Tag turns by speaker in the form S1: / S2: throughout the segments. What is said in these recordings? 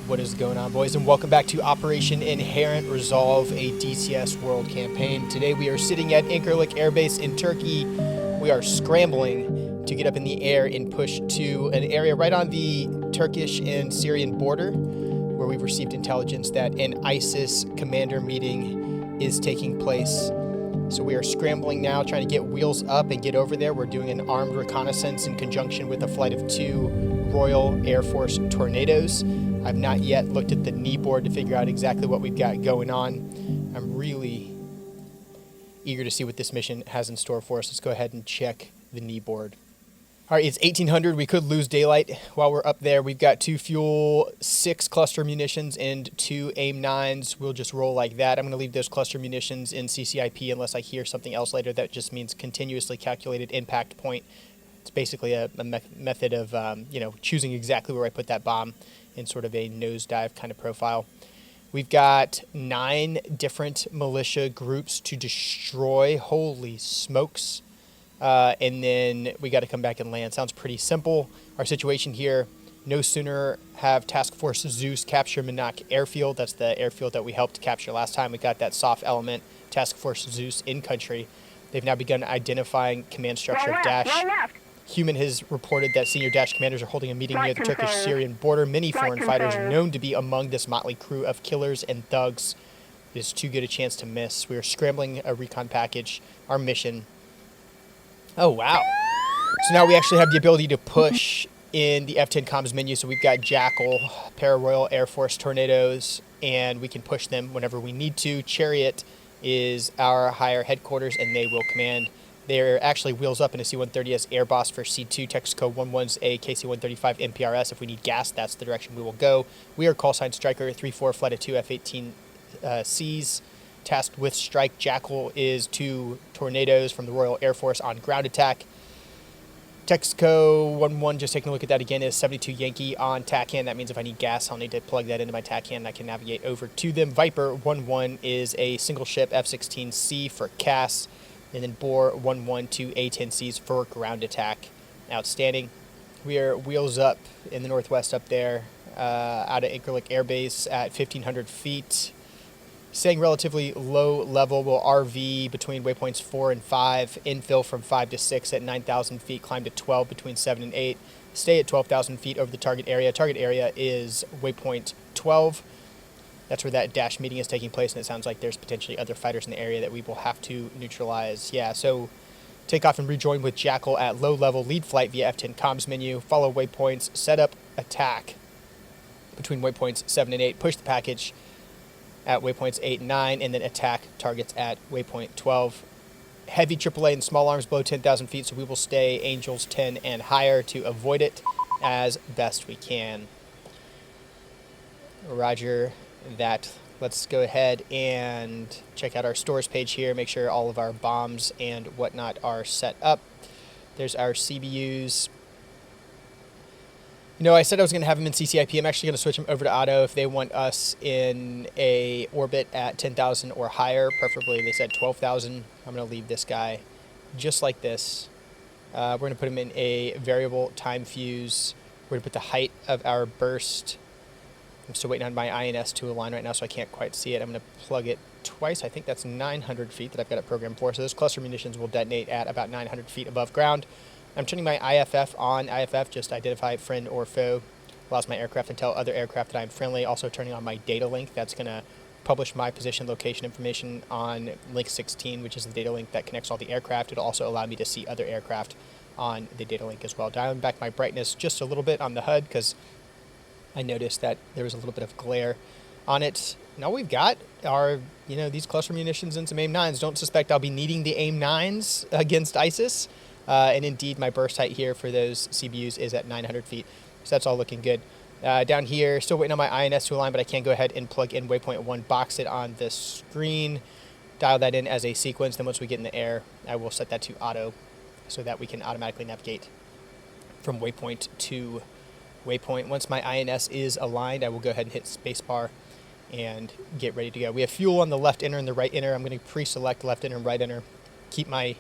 S1: What is going on, boys, and welcome back to Operation Inherent Resolve, a DCS world campaign. Today we are sitting at Incirlik Air Base in Turkey. We are scrambling to get up in the air and push to an area right on the Turkish and Syrian border, where we've received intelligence that an ISIS commander meeting is taking place. So we are scrambling now, trying to get wheels up and get over there. We're doing an armed reconnaissance in conjunction with a flight of 2 Royal Air Force Tornadoes. I've not yet looked at the knee board to figure out exactly what we've got going on. I'm really eager to see what this mission has in store for us. Let's go ahead and check the knee board. All right, it's 1800. We could lose daylight while we're up there. We've got 2 fuel, 6 cluster munitions, and 2 AIM-9s. We'll just roll like that. I'm going to leave those cluster munitions in CCIP unless I hear something else later. That just means continuously calculated impact point. It's basically a method of choosing exactly where I put that bomb in sort of a nosedive kind of profile. We've got 9 different militia groups to destroy. Holy smokes. And then we got to come back and land. Sounds pretty simple. Our situation here, no sooner have Task Force Zeus capture Manak Airfield. That's the airfield that we helped capture last time. We got that soft element, Task Force Zeus, in country. They've now begun identifying command structure of Dash. Human has reported that senior Dash commanders are holding a meeting near the Turkish-Syrian border. Many foreign fighters known to be among this motley crew of killers and thugs. It is too good a chance to miss. We are scrambling a recon package. Our mission. Oh, wow. So now we actually have the ability to push in the F10 comms menu. So we've got Jackal, Royal Air Force Tornadoes, and we can push them whenever we need to. Chariot is our higher headquarters, and they will command. They're actually wheels up in a C-130S Air Boss for C2. Texaco 11's a KC-135 MPRS. If we need gas, that's the direction we will go. We are call sign Striker 3-4, flight of 2 F-18Cs. Tasked with strike. Jackal is 2 Tornadoes from the Royal Air Force on ground attack. Texaco 11, just taking a look at that again, is 72 Yankee on TACAN. That means if I need gas, I'll need to plug that into my TACAN and I can navigate over to them. Viper 11 is a single ship F-16C for CAS. And then Boar 11 to A-10Cs for ground attack. Outstanding. We are wheels up in the northwest up there, out of Incirlik Air Base at 1,500 feet. Staying relatively low level, we'll RV between waypoints 4 and 5, infill from 5 to 6 at 9,000 feet, climb to 12 between 7 and 8, stay at 12,000 feet over the target area. Target area is waypoint 12. That's where that Dash meeting is taking place, and it sounds like there's potentially other fighters in the area that we will have to neutralize. Yeah, so take off and rejoin with Jackal at low level, lead flight via F10 comms menu, follow waypoints, set up attack between waypoints 7 and 8, push the package at waypoints 8 and 9, and then attack targets at waypoint 12. Heavy AAA and small arms below 10,000 feet, so we will stay Angels 10 and higher to avoid it as best we can. Roger that. Let's go ahead and check out our stores page here, make sure all of our bombs and whatnot are set up. There's our CBUs. You know, I said I was going to have them in CCIP. I'm actually going to switch them over to auto if they want us in a orbit at 10,000 or higher. Preferably, they said 12,000. I'm going to leave this guy just like this. We're going to put him in a variable time fuse. We're going to put the height of our burst. I'm still waiting on my INS to align right now, so I can't quite see it. I'm going to plug it twice. I think that's 900 feet that I've got it programmed for. So those cluster munitions will detonate at about 900 feet above ground. I'm turning my IFF on. IFF, just identify friend or foe. Allows my aircraft to tell other aircraft that I'm friendly. Also turning on my data link. That's going to publish my position location information on link 16, which is the data link that connects all the aircraft. It'll also allow me to see other aircraft on the data link as well. Dialing back my brightness just a little bit on the HUD because I noticed that there was a little bit of glare on it. Now we've got our, these cluster munitions and some AIM-9s. Don't suspect I'll be needing the AIM-9s against ISIS. And indeed, my burst height here for those CBUs is at 900 feet. So that's all looking good. Down here, still waiting on my INS to align, but I can go ahead and plug in waypoint 1, box it on the screen, dial that in as a sequence. Then once we get in the air, I will set that to auto so that we can automatically navigate from waypoint to waypoint. Once my INS is aligned, I will go ahead and hit spacebar and get ready to go. We have fuel on the left inner and the right inner. I'm going to pre-select left inner and right inner. Keep my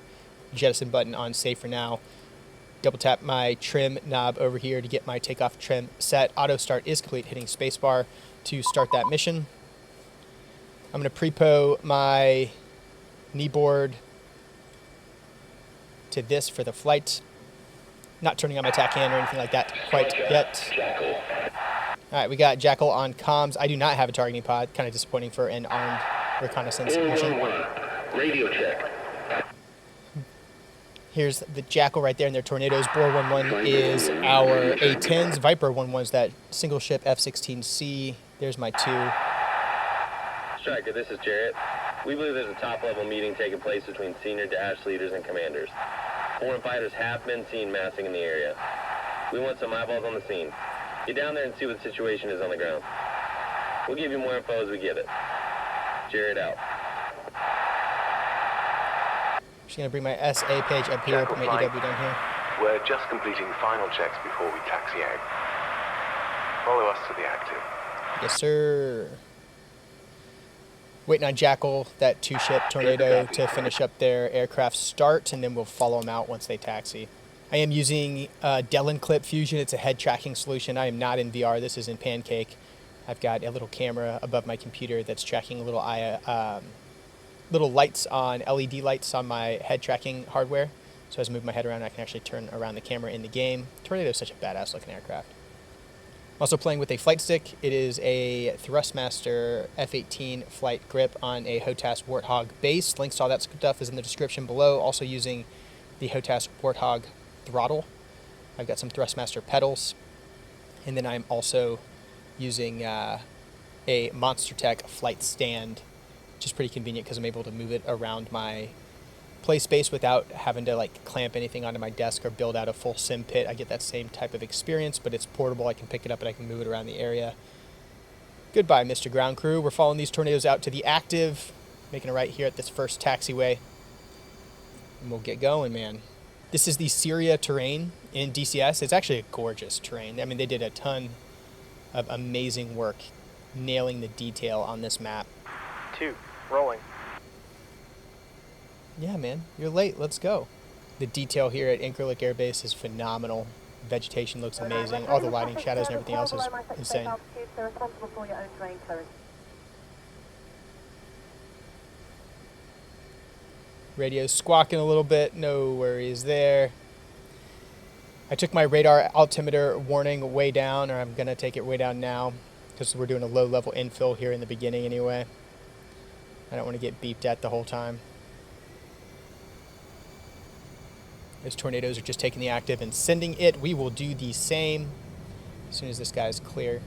S1: jettison button on safe for now. Double tap my trim knob over here to get my takeoff trim set. Auto start is complete, hitting spacebar to start that mission. I'm going to pre-po my kneeboard to this for the flight. Not turning on my TAC hand or anything like that quite yet. All right, we got Jackal on comms. I do not have a targeting pod. Kind of disappointing for an armed reconnaissance mission.
S2: Radio check.
S1: Here's the Jackal right there in their tornadoes. Boar 1-1 is our A-10s. Viper 1-1 is that single ship F-16C. There's my 2.
S2: Striker, this is Jarrett. We believe there's a top-level meeting taking place between senior Dash leaders and commanders. Foreign fighters have been seen massing in the area. We want some eyeballs on the scene. Get down there and see what the situation is on the ground. We'll give you more info as we get it. Jarrett out.
S1: Just going to bring my SA page up here, put my EW down here.
S3: We're just completing final checks before we taxi out. Follow us to the active.
S1: Yes, sir. Waiting on Jackal, that 2-ship tornado, to finish up their aircraft start, and then we'll follow them out once they taxi. I am using Delin Clip Fusion. It's a head tracking solution. I am not in VR. This is in Pancake. I've got a little camera above my computer that's tracking little lights on, LED lights on my head tracking hardware. So as I move my head around, I can actually turn around the camera in the game. Tornado is such a badass looking aircraft. I'm also playing with a flight stick. It is a Thrustmaster F-18 flight grip on a HOTAS Warthog base. Links to all that stuff is in the description below. Also using the HOTAS Warthog throttle. I've got some Thrustmaster pedals. And then I'm also using a Monster Tech flight stand, which is pretty convenient because I'm able to move it around my play space without having to like clamp anything onto my desk or build out a full sim pit. I get that same type of experience, but it's portable. I can pick it up and I can move it around the area. Goodbye, Mr. Ground Crew. We're following these tornadoes out to the active, making a right here at this first taxiway. And we'll get going, man. This is the Syria terrain in DCS. It's actually a gorgeous terrain. I mean, they did a ton of amazing work nailing the detail on this map.
S4: 2, rolling.
S1: Yeah, man, you're late. Let's go. The detail here at Incirlik Air Base is phenomenal. Vegetation looks amazing. All the lighting, shadows, and everything else is insane. Radio's squawking a little bit. No worries there. I took my radar altimeter warning way down, or I'm going to take it way down now, because we're doing a low-level infill here in the beginning anyway. I don't want to get beeped at the whole time. Those tornadoes are just taking the active and sending it. We will do the same as soon as this guy's clear.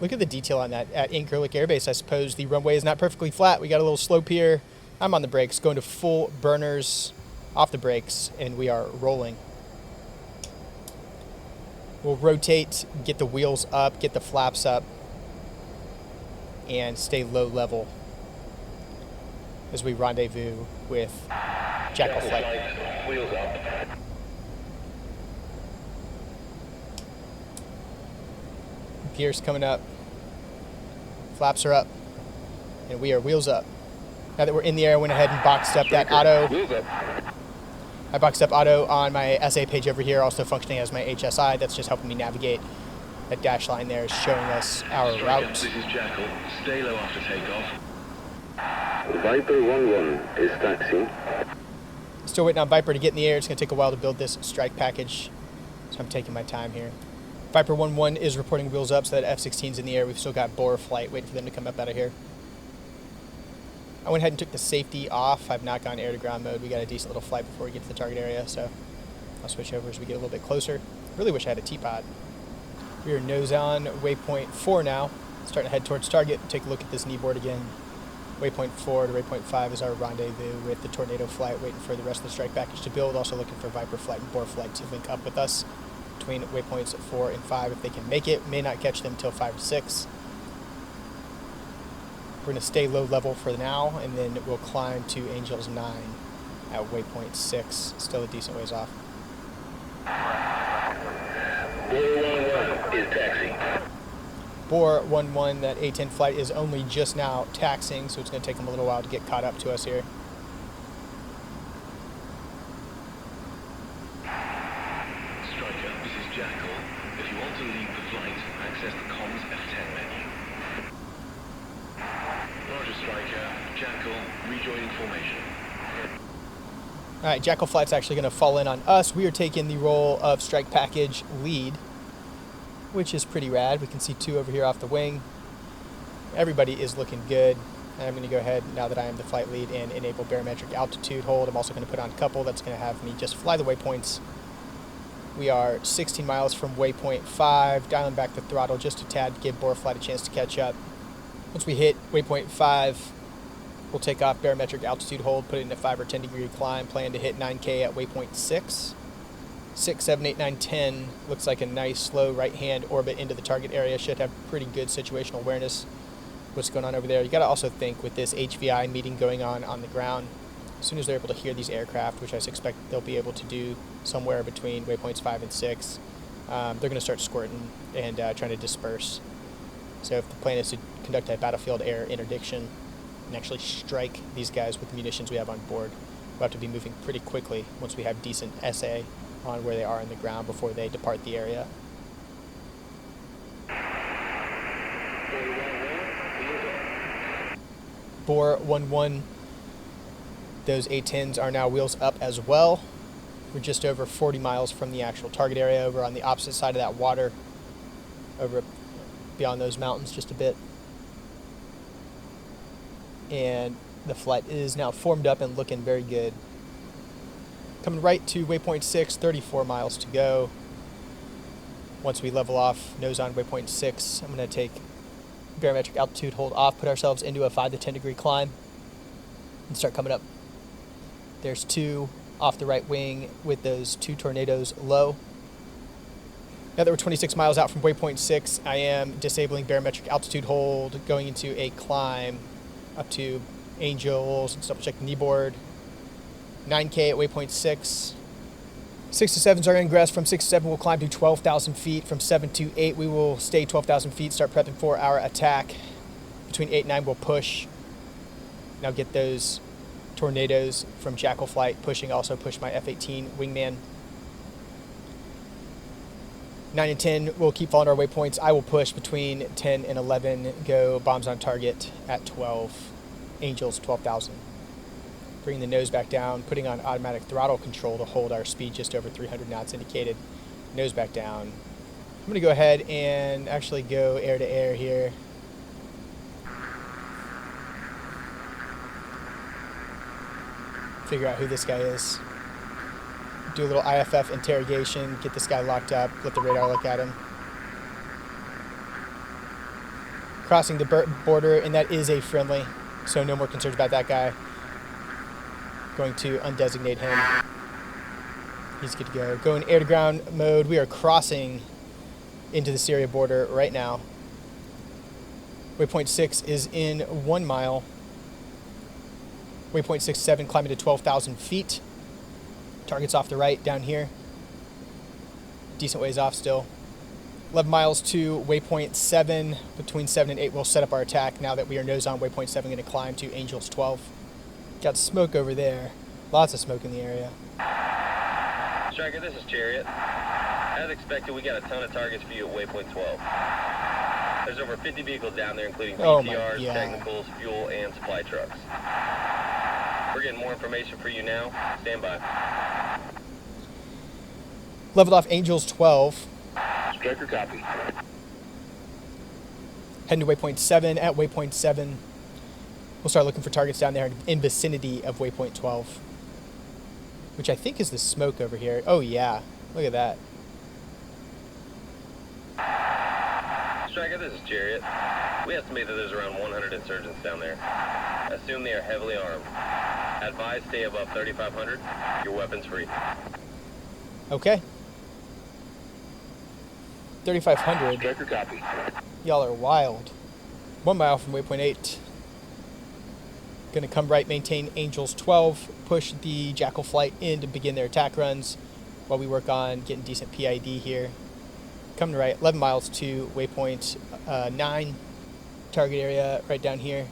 S1: Look at the detail on that at Incirlik Air Base. I suppose the runway is not perfectly flat. We got a little slope here. I'm on the brakes, going to full burners, off the brakes, and we are rolling. We'll rotate, get the wheels up, get the flaps up, and stay low level as we rendezvous with Jackal Flight.
S2: Wheels up.
S1: Gears coming up. Flaps are up. And we are wheels up. Now that we're in the air, I went ahead and boxed up that auto.
S2: Wheels up.
S1: I boxed up auto on my SA page over here, also functioning as my HSI. That's just helping me navigate. That dash line there is showing us our route.
S2: This is Jackal. Stay low after takeoff.
S3: Viper 1-1 is taxiing.
S1: Still waiting on Viper to get in the air. It's going to take a while to build this strike package, so I'm taking my time here. Viper 1-1 is reporting wheels up, so that F-16's in the air. We've still got Boar Flight waiting for them to come up out of here. I went ahead and took the safety off. I've not gone air-to-ground mode. We got a decent little flight before we get to the target area, so I'll switch over as we get a little bit closer. Really wish I had a T-pod. We are nose on waypoint 4 now. Starting to head towards target. Take a look at this knee board again. Waypoint 4 to waypoint 5 is our rendezvous with the Tornado Flight, waiting for the rest of the strike package to build. Also looking for Viper Flight and Boar Flight to link up with us between waypoints 4 and 5 if they can make it. May not catch them until 5 to 6. We're going to stay low level for now, and then we'll climb to Angels 9 at waypoint 6. Still a decent ways off.
S2: Is taxi.
S1: Bore 11, that A-10 flight is only just now taxiing, so it's going to take them a little while to get caught up to us here.
S5: Striker, this is Jackal. If you want to leave the flight, access the comms F10 menu. Roger, Striker. Jackal, rejoining formation.
S1: All right, Jackal flight's actually going to fall in on us. We are taking the role of strike package lead, which is pretty rad. We can see 2 over here off the wing. Everybody is looking good. And I'm going to go ahead, now that I am the flight lead, and enable barometric altitude hold. I'm also going to put on couple. That's going to have me just fly the waypoints. We are 16 miles from waypoint 5, dialing back the throttle just a tad to give bore flight a chance to catch up. Once we hit waypoint 5, we'll take off barometric altitude hold, put it in a 5 or 10 degree climb, plan to hit 9K at waypoint 6. 6, 7, 8, 9, 10 looks like a nice slow right-hand orbit into the target area. Should have pretty good situational awareness what's going on over there. You got to also think with this HVI meeting going on the ground, as soon as they're able to hear these aircraft, which I suspect they'll be able to do somewhere between waypoints 5 and 6, they're going to start squirting and trying to disperse. So if the plan is to conduct a battlefield air interdiction and actually strike these guys with the munitions we have on board, we'll have to be moving pretty quickly once we have decent SA on where they are on the ground before they depart the area. Bore 11, those A-10s are now wheels up as well. We're just over 40 miles from the actual target area, over on the opposite side of that water, over beyond those mountains just a bit. And the flight is now formed up and looking very good. Coming right to waypoint 6, 34 miles to go. Once we level off, nose on waypoint 6, I'm going to take barometric altitude hold off, put ourselves into a 5 to 10 degree climb, and start coming up. There's 2 off the right wing with those 2 tornadoes low. Now that we're 26 miles out from waypoint 6, I am disabling barometric altitude hold, going into a climb up to Angels. Let's double check the knee board. 9K at waypoint 6. 6 to 7's our ingress. From 6 to 7, we'll climb to 12,000 feet. From 7 to 8, we will stay 12,000 feet, start prepping for our attack. Between 8 and 9, we'll push. Now get those tornadoes from Jackal flight pushing. Also push my F-18 wingman. 9 and 10, we'll keep following our waypoints. I will push between 10 and 11, go bombs on target at 12. Angels, 12,000. Bring the nose back down, putting on automatic throttle control to hold our speed just over 300 knots indicated. Nose back down. I'm going to go ahead and actually go air to air here. Figure out who this guy is. Do a little IFF interrogation, get this guy locked up, let the radar look at him. Crossing the border, and that is a friendly, so no more concerns about that guy. Going to undesignate him. He's good to go. Going air to ground mode. We are crossing into the Syria border right now. Waypoint 6 is in 1 mile. Waypoint 67 climbing to 12,000 feet. Target's off the right down here. Decent ways off still. 11 miles to waypoint 7. Between 7 and 8, we'll set up our attack now that we are nose on waypoint 7. Going to climb to Angels 12. Got smoke over there. Lots of smoke in the area.
S2: Striker, this is Chariot. As expected, we got a ton of targets for you at waypoint 12. There's over 50 vehicles down there, including PTRs, technicals, fuel, and supply trucks. We're getting more information for you now. Stand by.
S1: Leveled off Angels 12.
S2: Striker, copy.
S1: Heading to waypoint 7. At waypoint 7, we'll start looking for targets down there in vicinity of waypoint 12, which I think is the smoke over here. Oh yeah, look at that.
S2: Striker, this is Chariot. We estimate that there's around 100 insurgents down there. Assume they are heavily armed. Advise stay above 3,500. Your weapons free.
S1: Okay. 3,500.
S2: Striker, copy.
S1: Y'all are wild. 1 mile from waypoint 8. Going to come right, maintain Angels 12, push the Jackal flight in to begin their attack runs while we work on getting decent PID here. Coming to right, 11 miles to waypoint 9, target area right down here.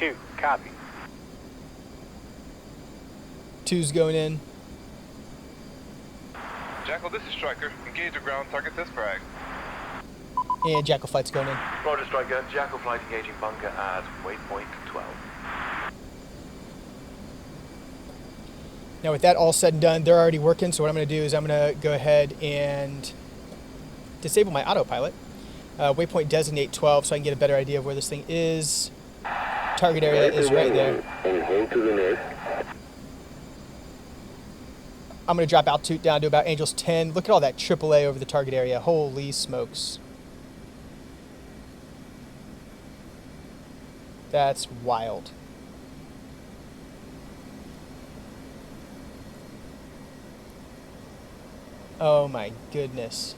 S4: 2, copy.
S1: 2's going in.
S6: Jackal, this is Striker. Engage your ground target this frag.
S1: And Jackal flight's going in.
S3: Roger, Striker. Jackal flight engaging bunker at waypoint 12.
S1: Now with that all said and done, they're already working, so what I'm going to do is I'm going to go ahead and disable my autopilot. Waypoint designate 12 so I can get a better idea of where this thing is. Target area is right there.
S2: And hold to the north.
S1: I'm going to drop altitude down to about Angels 10. Look at all that AAA over the target area. Holy smokes. That's wild. Oh my goodness.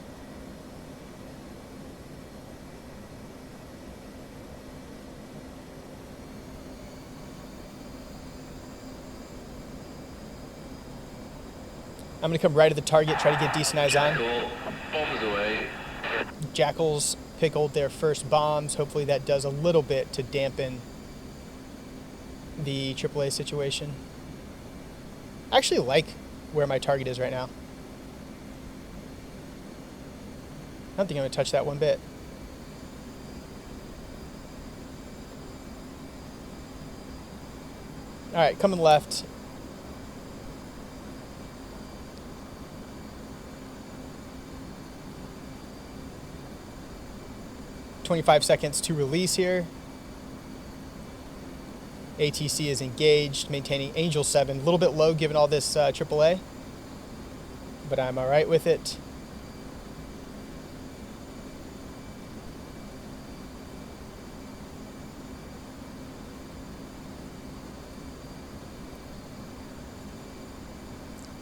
S1: I'm going to come right at the target, try to get decent eyes on.
S5: Jackal, bombs away.
S1: Jackals pickled their first bombs. Hopefully that does a little bit to dampen the AAA situation. I actually like where my target is right now. I don't think I'm going to touch that one bit. Alright, coming left. "25 seconds to release here." ATC is engaged, maintaining Angel 7. A little bit low given all this AAA, but I'm alright with it.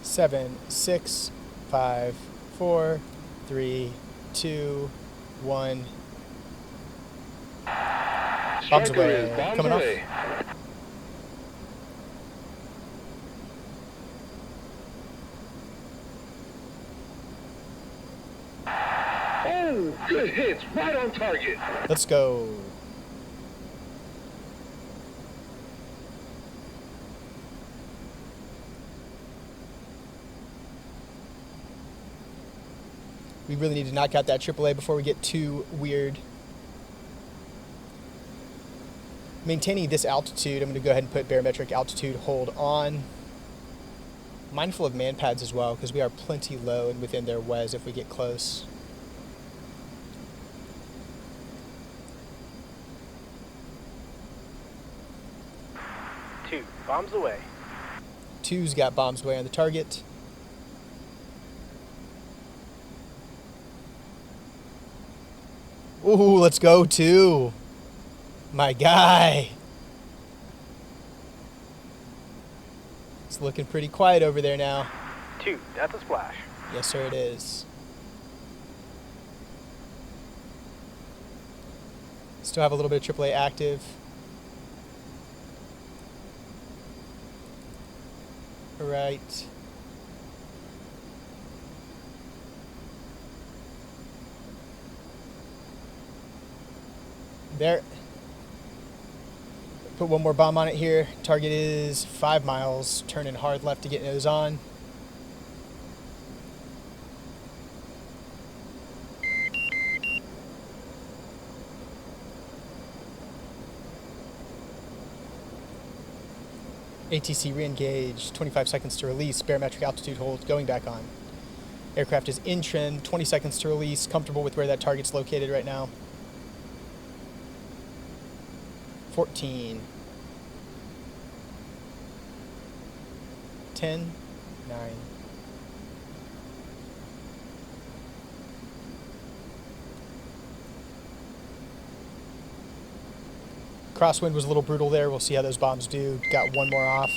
S1: Seven, 6, 5, 4, 3, 2, 1. Bombs away. Coming off.
S5: Oh, good hits, right on target.
S1: Let's go. We really need to knock out that AAA before we get too weird. Maintaining this altitude, I'm going to go ahead and put barometric altitude hold on. Mindful of man pads as well, because we are plenty low and within their WES if we get close.
S4: Two, bombs away.
S1: 2's got bombs away on the target. Ooh, let's go 2. My guy. It's looking pretty quiet over there now.
S4: 2, that's a splash.
S1: Yes, sir, it is. Still have a little bit of AAA active. All right. There. Put one more bomb on it here. Target is 5 miles. Turning hard left to get nose on. ATC re-engaged. 25 seconds to release. Barometric altitude hold. Going back on. Aircraft is in trend. 20 seconds to release. Comfortable with where that target's located right now. 14. 10. 9. Crosswind was a little brutal there. We'll see how those bombs do. Got one more off.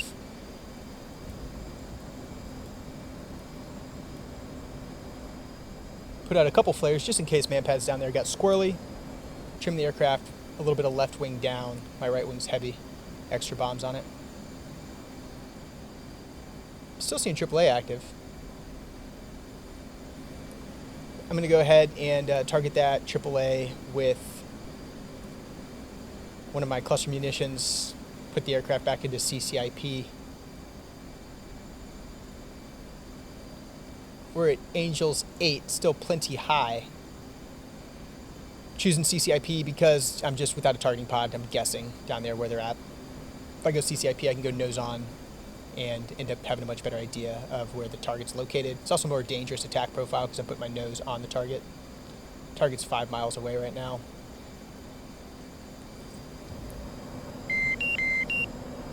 S1: Put out a couple flares just in case manpads down there got squirrely. Trim the aircraft, a little bit of left wing down. My right wing's heavy. Extra bombs on it. Still seeing AAA active. I'm going to go ahead and target that AAA with one of my cluster munitions. Put the aircraft back into CCIP. We're at Angels 8, still plenty high. Choosing CCIP because I'm just without a targeting pod. I'm guessing down there where they're at. If I go CCIP, I can go nose on and end up having a much better idea of where the target's located. It's also a more dangerous attack profile because I put my nose on the target. Target's 5 miles away right now.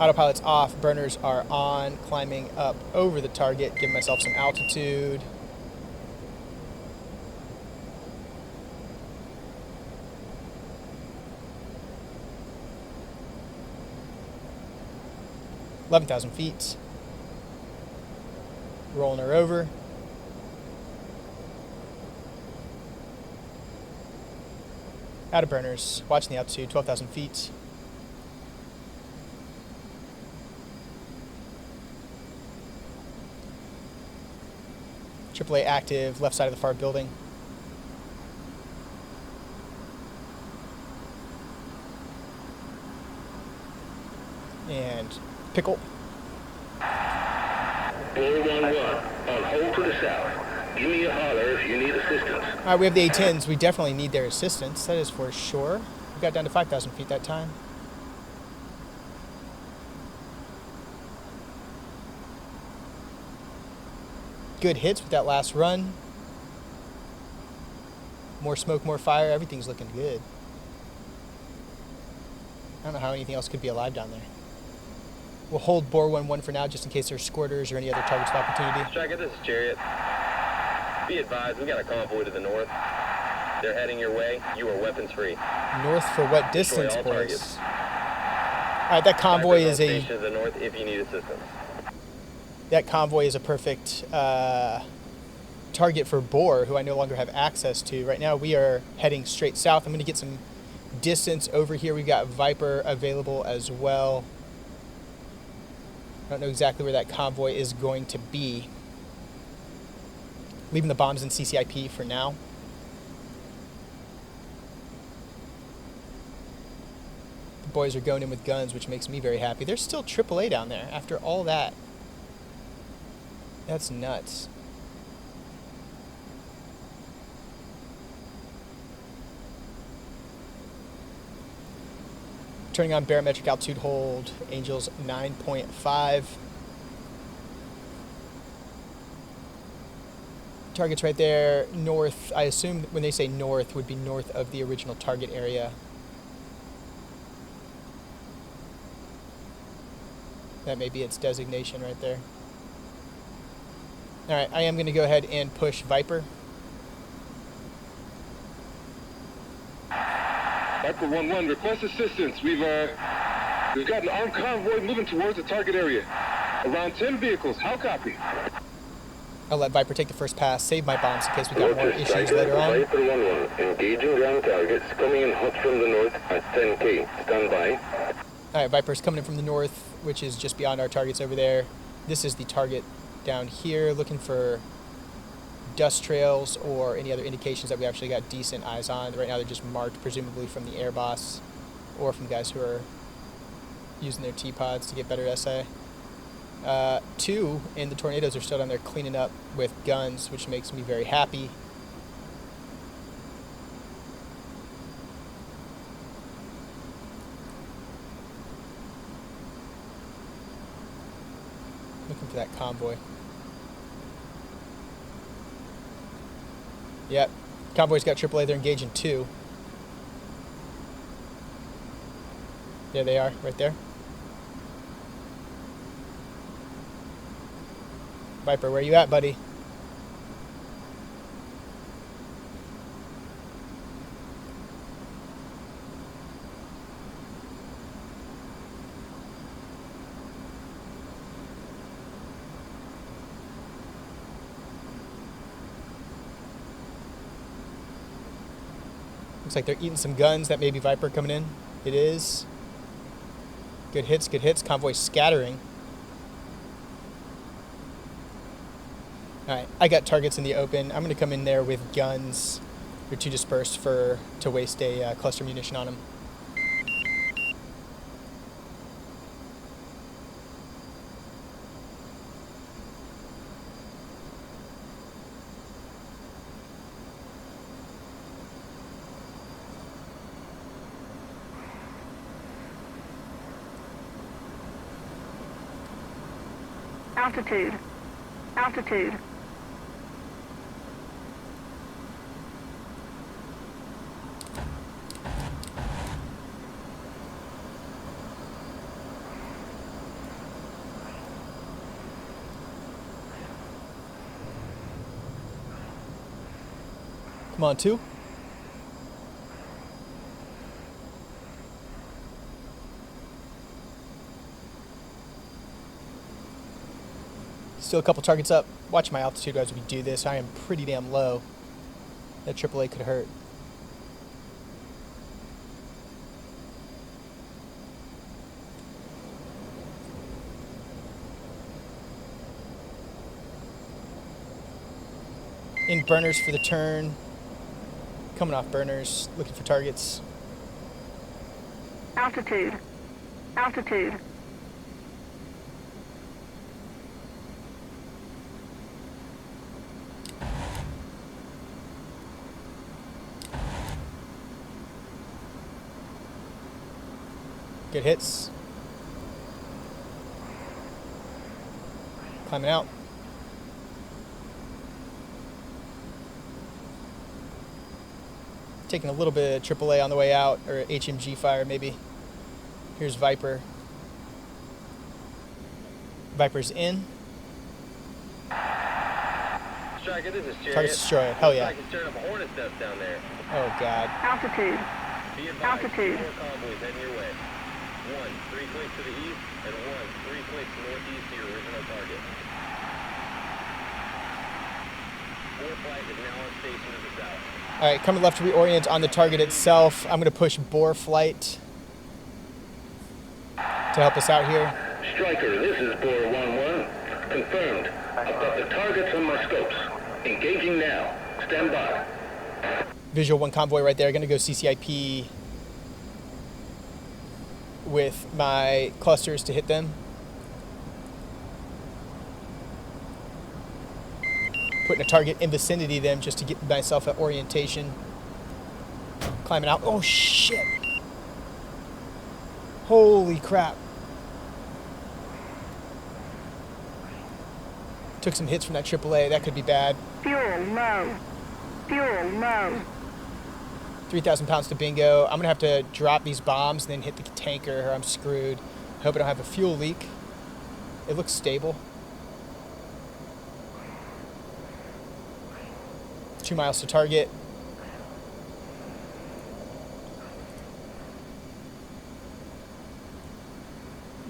S1: Autopilot's off, burners are on, climbing up over the target, giving myself some altitude. $11,000 feet. Rolling her over. Out of burners. Watching the altitude, 12,000 feet. AAA active, left side of the far building. And pickle.
S5: 411, on hold to the south. Give me a holler if you need assistance.
S1: All right, we have the A-10s. We definitely need their assistance. That is for sure. We got down to 5,000 feet that time. Good hits with that last run. More smoke, more fire. Everything's looking good. I don't know how anything else could be alive down there. We'll hold Bore 1-1 for now, just in case there's squirters or any other targets of opportunity.
S2: Striker, this is Chariot. Be advised, we got a convoy to the north. They're heading your way. You are weapons free.
S1: North for what
S2: Destroy
S1: distance,
S2: all
S1: boys?
S2: targets.
S1: All right, that convoy
S2: Snipers
S1: is
S2: on
S1: a
S2: station to the north if you need assistance.
S1: perfect target for Bore, who I no longer have access to. Right now, we are heading straight south. I'm going to get some distance over here. We've got Viper available as well. I don't know exactly where that convoy is going to be. Leaving the bombs in CCIP for now. The boys are going in with guns, which makes me very happy. There's still AAA down there after all that. That's nuts. Turning on barometric altitude hold, Angels 9.5. Target's right there, north. I assume when they say north, would be north of the original target area. That may be its designation right there. All right, I am going to go ahead and push Viper.
S6: Viper 1-1, request assistance. We've got an armed convoy moving towards the target area. Around 10 vehicles. How copy?
S1: I'll let Viper take the first pass, save my bombs in case we got more issues later on.
S2: Viper 1-1, engaging ground targets coming in hot from the north at 10K. Stand by.
S1: All right, Viper's coming in from the north, which is just beyond our targets over there. This is the target down here, looking for dust trails or any other indications that we actually got decent eyes on. Right now they're just marked, presumably from the air boss or from guys who are using their T-pods to get better SA. 2 in the Tornadoes are still down there cleaning up with guns, which makes me very happy. Looking for that convoy. Yep. Convoy's got AAA. They're engaging 2. There they are, right there. Viper, where you at, buddy? Looks like they're eating some guns. That may be Viper coming in. It is. Good hits, good hits. Convoy scattering. Alright, I got targets in the open. I'm going to come in there with guns. They're too dispersed to waste a cluster munition on them.
S7: Altitude. Altitude.
S1: Come on, 2. Still a couple targets up. Watch my altitude as we do this. I am pretty damn low. That AAA could hurt. In burners for the turn. Coming off burners, looking for targets.
S7: Altitude. Altitude.
S1: Good hits. Climbing out. Taking a little bit of AAA on the way out, or HMG fire maybe. Here's Viper. Viper's in.
S2: Striker, this is Chariot.
S1: Target's destroyed. Hell yeah.
S2: Looks like it's turned up a hornet's nest down there.
S1: Oh god.
S7: Altitude.
S2: Be advised,
S7: Altitude.
S2: 4 convoys heading your way. 1, 3 clicks to the east, and 1, 3 clicks northeast to your original target. 4 flight is now on station to the south.
S1: Alright, coming left to reorient on the target itself. I'm going to push Boar Flight to help us out here.
S5: Striker, this is Boar 1-1. Confirmed. I've got the targets on my scopes. Engaging now. Stand by.
S1: Visual 1 convoy right there. Going to go CCIP with my clusters to hit them. Putting a target in vicinity of them just to get myself at orientation. Climbing out. Oh shit! Holy crap. Took some hits from that AAA. That could be bad.
S7: Fuel low. Fuel low.
S1: 3,000 pounds to bingo. I'm going to have to drop these bombs and then hit the tanker or I'm screwed. I hope I don't have a fuel leak. It looks stable. 2 miles to target.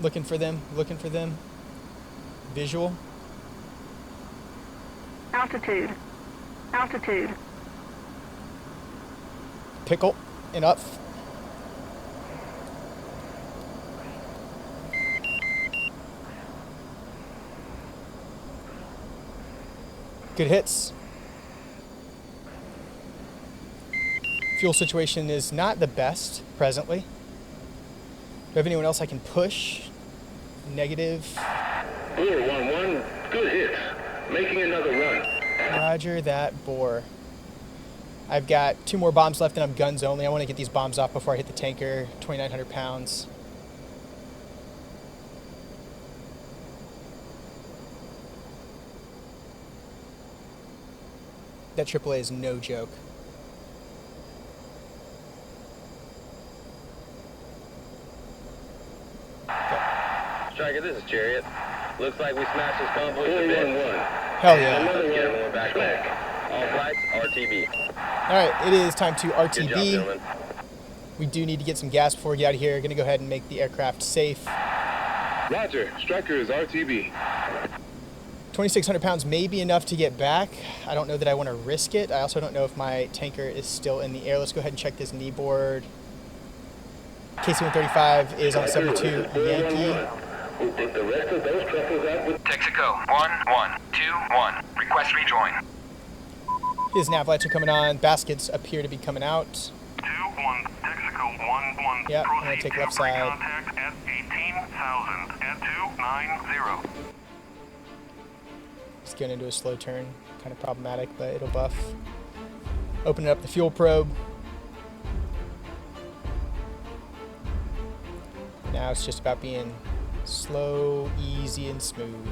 S1: Looking for them. Looking for them. Visual.
S7: Altitude. Altitude.
S1: Pickle and up. Good hits. Fuel situation is not the best presently. Do I have anyone else I can push? Negative.
S5: Boar 1-1. Good hits. Making another run.
S1: Roger that, Boar. I've got 2 more bombs left and I'm guns only. I want to get these bombs off before I hit the tanker. 2,900 pounds. That AAA is no joke.
S2: Striker, this is Chariot. Looks like we smashed this convoy to bits.
S5: 4-1-1.
S1: Hell yeah.
S2: Let's get everyone back home. All flights, RTB.
S1: Alright, it is time to
S2: Good job,
S1: RTB.
S2: gentlemen.
S1: We do need to get some gas before we get out of here. Gonna go ahead and make the aircraft safe.
S6: Roger. Striker is RTB.
S1: 2,600 pounds may be enough to get back. I don't know that I want to risk it. I also don't know if my tanker is still in the air. Let's go ahead and check this knee board. KC-135 is on 72 Yankee.
S5: We'll take the rest of those truffles out with
S8: Texaco 1121. Request rejoin.
S1: His nav lights are coming on. Baskets appear to be coming out.
S8: 21 Texaco 11.
S1: Yep, I'm going to take left side.
S8: Contact at 18,000 at 290.
S1: Just going into a slow turn. Kind of problematic, but it'll buff. Opening up the fuel probe. Now it's just about being slow, easy, and smooth.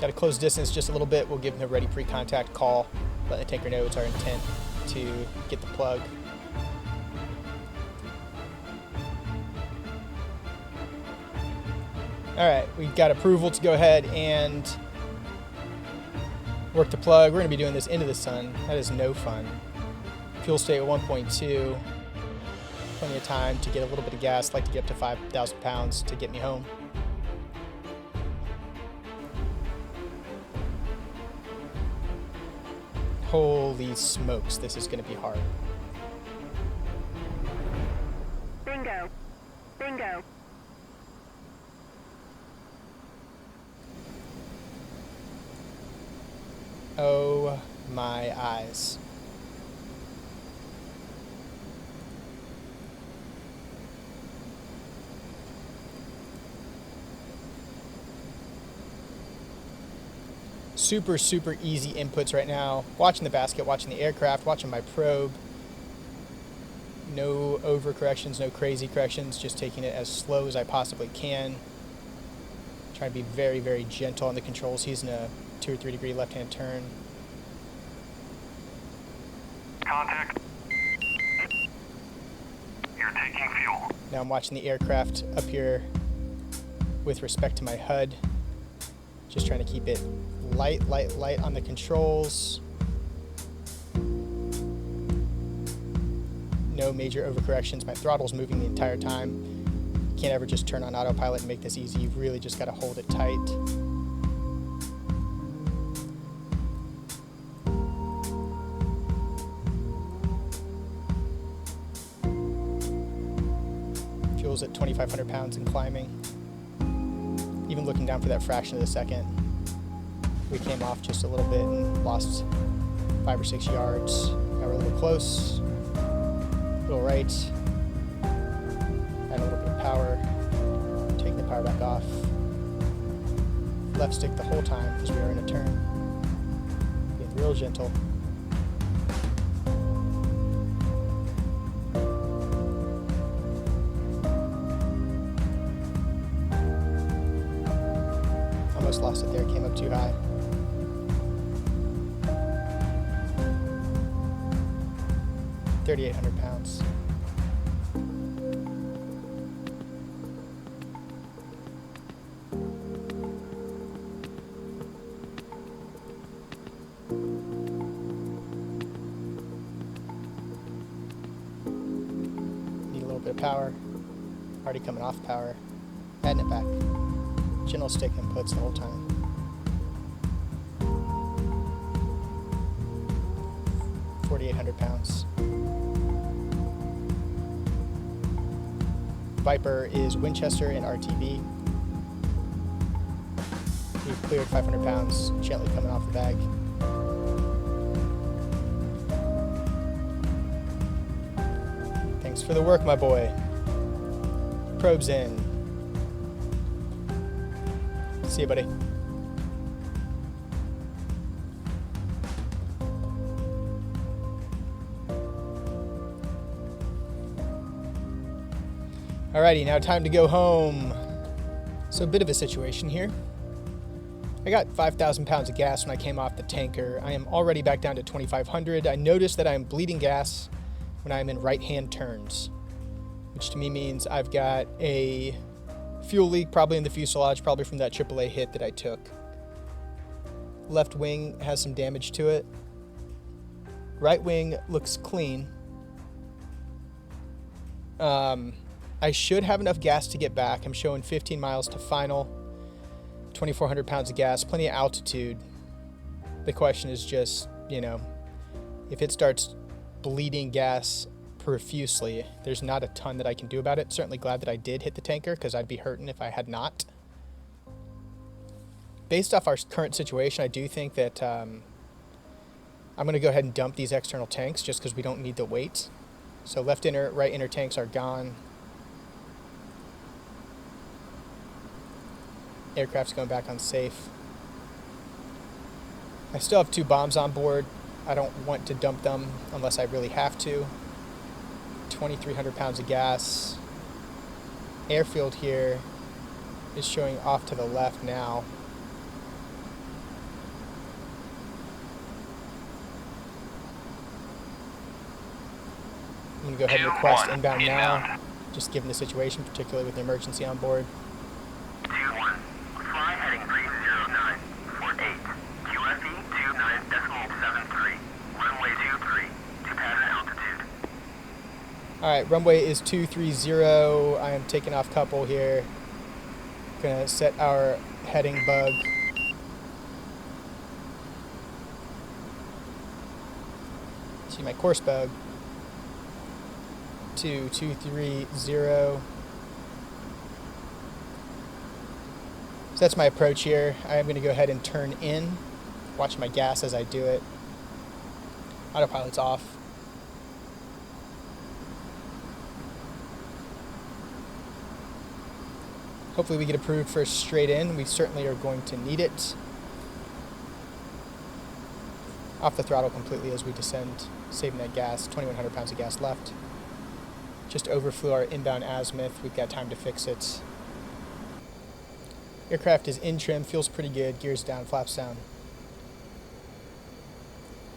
S1: Got to close distance just a little bit. We'll give him a ready pre-contact call. Let the tanker know it's our intent to get the plug. All right, we got approval to go ahead and work the plug. We're going to be doing this into the sun. That is no fun. Fuel state at 1.2. Plenty of time to get a little bit of gas. I'd like to get up to 5,000 pounds to get me home. Holy smokes, this is going to be hard.
S7: Bingo. Bingo.
S1: Oh my eyes. Super, super easy inputs right now. Watching the basket, watching the aircraft, watching my probe. No overcorrections, no crazy corrections, just taking it as slow as I possibly can. Trying to be very, very gentle on the controls. He's in a 2 or 3 degree left-hand turn.
S8: Contact. You're taking fuel.
S1: Now I'm watching the aircraft up here with respect to my HUD. Just trying to keep it light, light, light on the controls. No major overcorrections. My throttle's moving the entire time. Can't ever just turn on autopilot and make this easy. You've really just got to hold it tight. Fuel's at 2,500 pounds and climbing. Even looking down for that fraction of a second, we came off just a little bit and lost 5 or 6 yards. Now we're a little close, a little right, add a little bit of power, take the power back off, left stick the whole time because we are in a turn, being real gentle. Almost lost it there, came up too high. $3,800 pounds. Need a little bit of power. Already coming off power. Adding it back. Gentle stick inputs the whole time. $4,800 pounds. Viper is Winchester and RTV. We've cleared 500 pounds, gently coming off the bag. Thanks for the work, my boy. Probe's in. See you, buddy. Alrighty, now time to go home. So a bit of a situation here. I got 5,000 pounds of gas when I came off the tanker. I am already back down to 2,500. I noticed that I am bleeding gas when I'm in right-hand turns, which to me means I've got a fuel leak probably in the fuselage, probably from that AAA hit that I took. Left wing has some damage to it. Right wing looks clean. I should have enough gas to get back. I'm showing 15 miles to final. 2,400 pounds of gas, plenty of altitude. The question is just, you know, if it starts bleeding gas profusely, there's not a ton that I can do about it. Certainly glad that I did hit the tanker, because I'd be hurting if I had not. Based off our current situation, I do think that I'm going to go ahead and dump these external tanks just because we don't need the weight. So left inner, right inner tanks are gone. Aircraft's going back on safe. I still have 2 bombs on board. I don't want to dump them unless I really have to. 2,300 pounds of gas. Airfield here is showing off to the left now. I'm going to go ahead and request inbound now, just given the situation, particularly with the emergency on board.
S8: 2-1. Fly heading 309 for 8. QFE 29.73. Runway 23 to pattern altitude.
S1: Alright, runway is 230. I am taking off couple here. Gonna set our heading bug. See my course bug. 230. So that's my approach here. I am going to go ahead and turn in. Watch my gas as I do it. Autopilot's off. Hopefully we get approved for a straight in. We certainly are going to need it. Off the throttle completely as we descend, saving that gas. 2,100 pounds of gas left. Just overflew our inbound azimuth. We've got time to fix it. Aircraft is in trim, feels pretty good. Gears down, flaps down.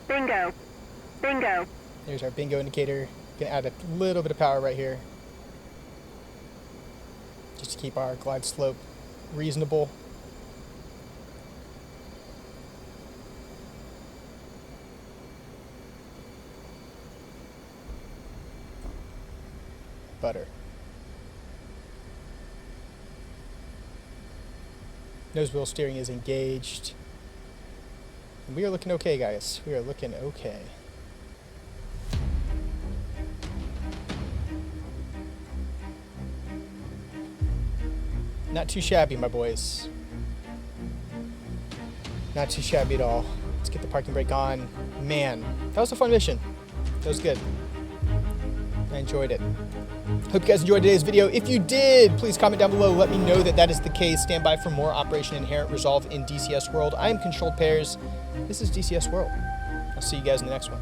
S7: Bingo. Bingo.
S1: There's our bingo indicator. Gonna add a little bit of power right here, just to keep our glide slope reasonable. Butter. Nose wheel steering is engaged. And we are looking okay, guys. We are looking okay. Not too shabby, my boys. Not too shabby at all. Let's get the parking brake on. Man, that was a fun mission. That was good. I enjoyed it. Hope you guys enjoyed today's video. If you did, please comment down below. Let me know that that is the case. Stand by for more Operation Inherent Resolve in DCS World. I am Controlled Pairs. This is DCS World. I'll see you guys in the next one.